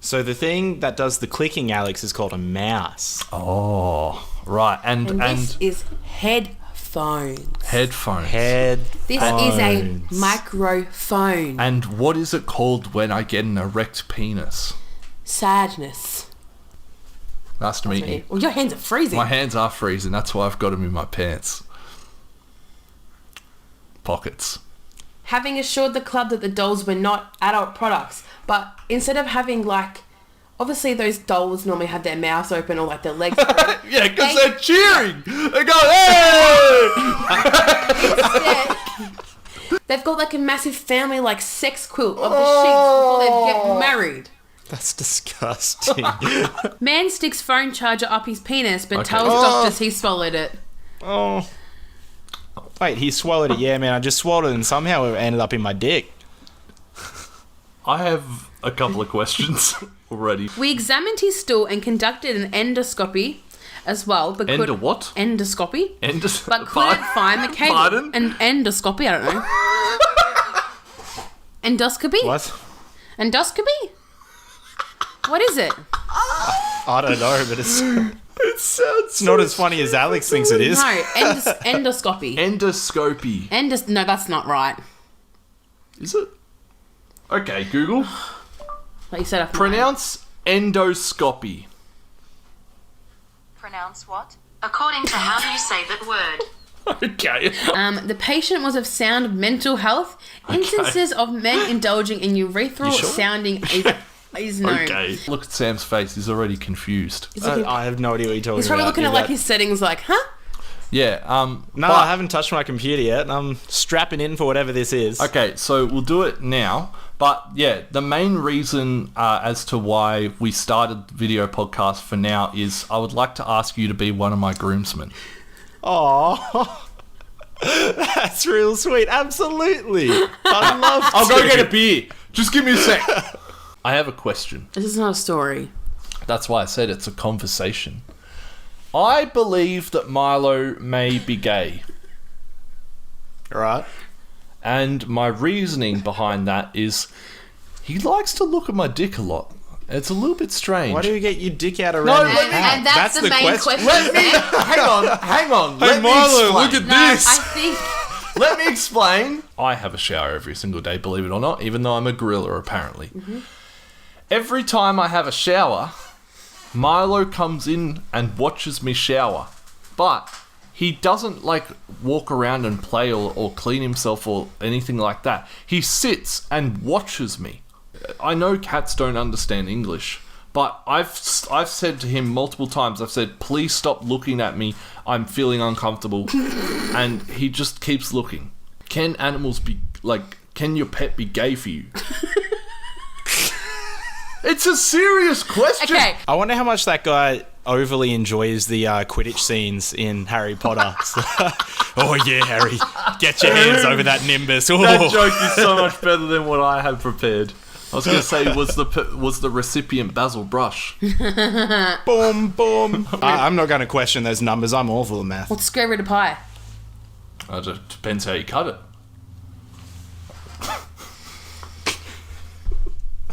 So the thing that does the clicking, Alex, is called a mouse. Oh, right. And this is headphones. Headphones. This is a microphone. And what is it called when I get an erect penis? Sadness. Nice to meet you. Well, your hands are freezing. My hands are freezing. That's why I've got them in my pants. Pockets. Having assured the club that the dolls were not adult products, but instead of having like, obviously those dolls normally have their mouths open or like their legs spread. Yeah, because they're cheering. They go, hey! Instead, they've got like a massive family like sex quilt of the sheets before they get married. That's disgusting. Man sticks phone charger up his penis but tells doctors he swallowed it. Oh. Wait, he swallowed it. Yeah, man, I just swallowed it and somehow it ended up in my dick. I have a couple of questions already. We examined his stool and conducted an endoscopy as well. But what? Endoscopy. But couldn't Pardon? find the cable. Pardon? An endoscopy, I don't know. Endoscopy? What? Endoscopy? What is it? I don't know, but it's It's not as funny as Alex thinks it is. No, endoscopy. Endoscopy. No, that's not right. Is it? Okay, Google. Like you said, Pronounce endoscopy. Pronounce what? According to how you say that word. Okay. The patient was of sound mental health. Instances of men indulging in urethral sounding is known. Okay. Look at Sam's face. He's already confused. I have no idea what you're talking about. He's probably looking at like his settings like, huh? Yeah. No, I haven't touched my computer yet. I'm strapping in for whatever this is. Okay, so we'll do it now. But yeah, the main reason as to why we started the video podcast for now is I would like to ask you to be one of my groomsmen. Oh, that's real sweet. Absolutely. I'd love to. I'll go get a beer. Just give me a sec. I have a question. This is not a story. That's why I said it's a conversation. I believe that Milo may be gay. Right. And my reasoning behind that is he likes to look at my dick a lot. It's a little bit strange. Why do you get your dick out around his hat? And that's the main question. Hang on. Hey, Milo, look at this. I think... Let me explain. I have a shower every single day, believe it or not, even though I'm a gorilla, apparently. Mm-hmm. Every time I have a shower, Milo comes in and watches me shower. But he doesn't, like, walk around and play or clean himself or anything like that. He sits and watches me. I know cats don't understand English, but I've said to him multiple times, I've said, please stop looking at me. I'm feeling uncomfortable. And he just keeps looking. Can animals be, like, can your pet be gay for you? It's a serious question. Okay. I wonder how much that guy overly enjoys the Quidditch scenes in Harry Potter. Oh yeah, Harry, get your hands over that nimbus. Oh. That joke is so much better than what I had prepared. I was going to say, was the recipient Basil Brush? Boom, boom. I'm not going to question those numbers. I'm awful at math. What's square root of pi? It just depends how you cut it.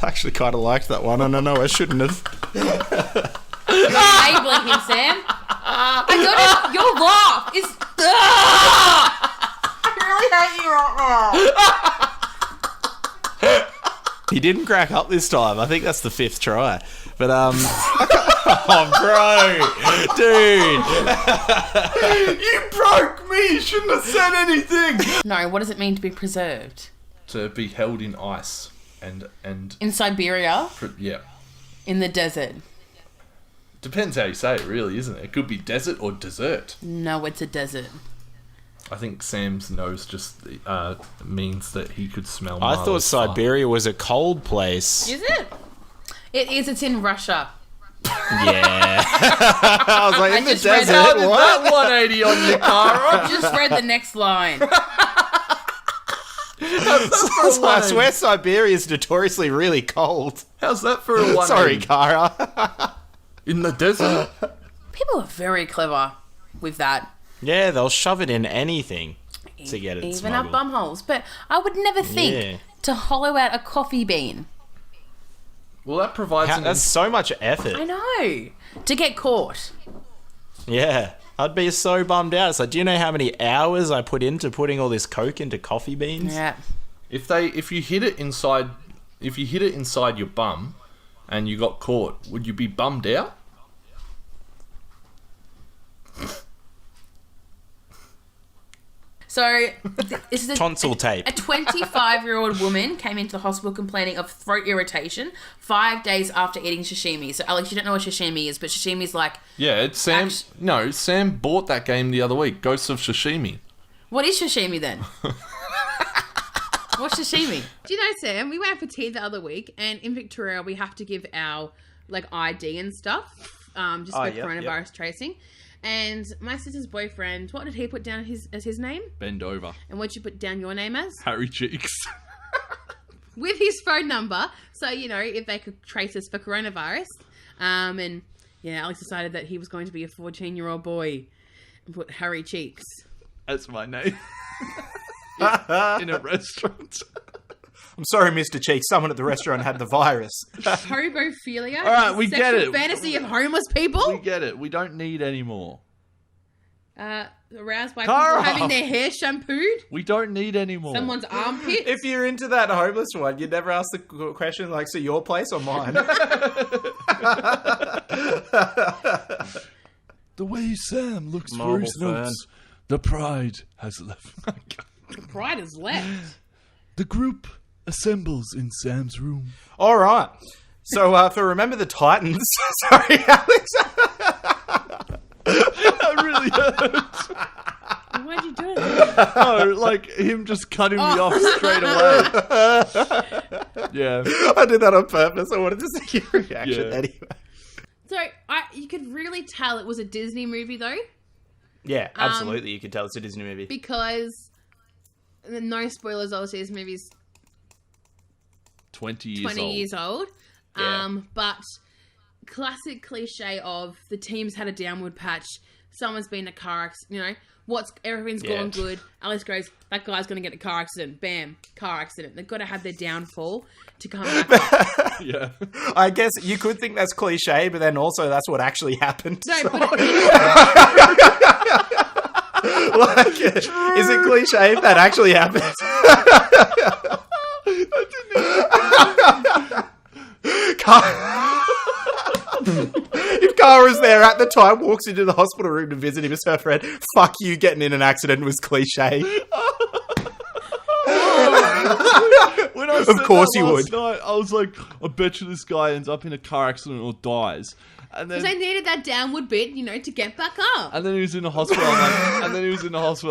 I actually kind of liked that one, and I know I shouldn't have. You're enabling him, Sam. I got it. Your laugh is... I really hate you right now. He didn't crack up this time. I think that's the 5th try. But, oh, bro. Dude. You broke me. You shouldn't have said anything. No, what does it mean to be preserved? To be held in ice and in Siberia? Yeah. In the desert? Depends how you say it, really, isn't it? It could be desert or dessert. No, it's a desert. I think Sam's nose just means that he could smell I Milo's thought Siberia was a cold place. Is it? It is. It's in Russia. Yeah. I was like, in the just read desert, How did what? that 180 on your car? I just read the next line. I swear Siberia is notoriously really cold. How's that for a 180? Sorry, Kara. In the desert? People are very clever with that. Yeah, they'll shove it in anything to get it Even our smuggled. bumholes. But I would never think to hollow out a coffee bean. Well, that provides That's so much effort. I know. To get caught. Yeah. I'd be so bummed out. It's like, do you know how many hours I put into putting all this Coke into coffee beans? Yeah. If you hit it inside your bum and you got caught, would you be bummed out? So, this is Tonsil tape. A 25-year-old woman came into the hospital complaining of throat irritation 5 days after eating sashimi. So, Alex, you don't know what sashimi is, but sashimi is like... Yeah, it's Sam. Sam bought that game the other week. Ghosts of Sashimi. What is sashimi then? What's sashimi? Do you know, Sam, we went out for tea the other week, and in Victoria we have to give our ID and stuff, just for coronavirus tracing. And my sister's boyfriend, what did he put down as his name? Bend over. And what'd you put down your name as? Harry Cheeks. With his phone number, so, if they could trace us for coronavirus. And, Alex decided that he was going to be a 14-year-old boy and put Harry Cheeks. That's my name. In a restaurant. I'm sorry, Mr. Cheek. Someone at the restaurant had the virus. Hobophilia? All right, we get it. Fantasy of homeless people? We get it. We don't need any more. Aroused by Cara! people having their hair shampooed? We don't need any more. Someone's armpit? If you're into that homeless one, you'd never ask the question, like, so your place or mine? The way Sam looks Marble for his notes, the pride has left. The pride is left. The group assembles in Sam's room. All right. So, for Remember the Titans... Sorry, Alex. That really hurts. Why'd you do that? No, like him just cutting me off straight away. Yeah. I did that on purpose. I wanted to see your reaction anyway. So, you could really tell it was a Disney movie, though. Yeah, absolutely. You could tell it's a Disney movie. Because... No spoilers, obviously, this movie's 20 years old. Yeah. But classic cliche of the team's had a downward patch, someone's been in a car accident, everything's going good. Alice goes, that guy's going to get a car accident. Bam, car accident. They've got to have their downfall to come back up. Yeah. I guess you could think that's cliche, but then also that's what actually happened. No, So- but is it cliche if that actually happened? If Kara's there at the time, walks into the hospital room to visit him as her friend, fuck you, getting in an accident was cliche. When I Of said course that you last would. night, I was like, I bet you this guy ends up in a car accident or dies. And then, because they needed that downward bit, to get back up. and then he was in the hospital.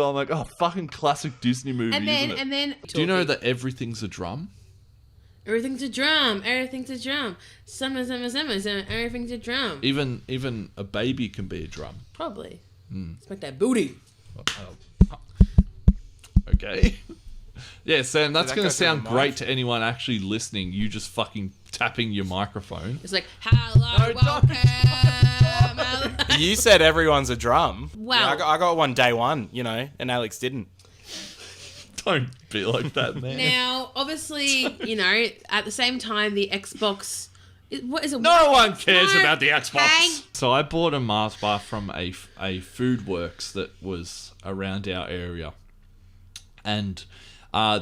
I'm like, oh, fucking classic Disney movie, isn't it? And then... Do you know that everything's a drum? Everything's a drum. Everything's a drum. Summer, summer, summer, summer. Everything's a drum. Even a baby can be a drum. Probably. Smack that booty. Okay. Yeah, Sam, that's that going go to through sound the great mic? to anyone actually listening. You just fucking tapping your microphone. It's like, hello, welcome. You said everyone's a drum. Wow. Yeah, I got one day one, and Alex didn't. Don't be like that, man. Now, obviously, at the same time, the Xbox... What is it? No one cares about the Xbox. Hang. So I bought a Mars bar from a food works that was around our area. And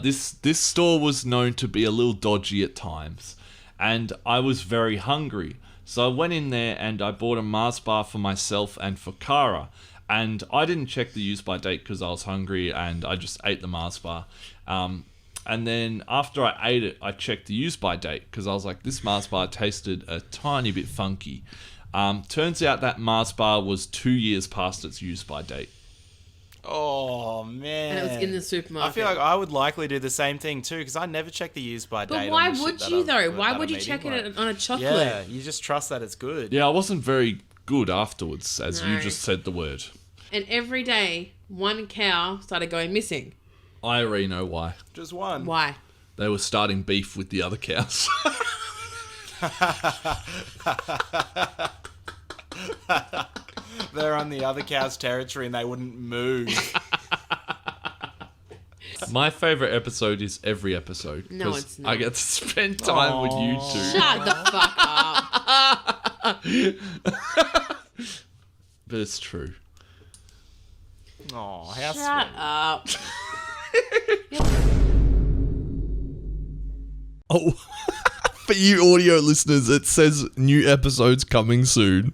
this store was known to be a little dodgy at times. And I was very hungry. So I went in there and I bought a Mars bar for myself and for Cara. And I didn't check the use by date because I was hungry and I just ate the Mars bar. And then after I ate it, I checked the use by date because I was like, this Mars bar tasted a tiny bit funky. Turns out that Mars bar was 2 years past its use by date. Oh, man. And it was in the supermarket. I feel like I would likely do the same thing, too, because I never check the use by date. But why on the shit would that you, I'm- though? that Why I'm would you eating, check like- it on a chocolate? Yeah, you just trust that it's good. Yeah, I wasn't very good afterwards, as you No. just said the word. And every day, one cow started going missing. I already know why. Just one. Why? They were starting beef with the other cows. They're on the other cow's territory and they wouldn't move. My favourite episode is every episode. No, 'cause it's not. I get to spend time with you two. Shut the fuck up. But it's true. Oh, how Shut sweet. up. Oh, for you audio listeners, it says new episodes coming soon.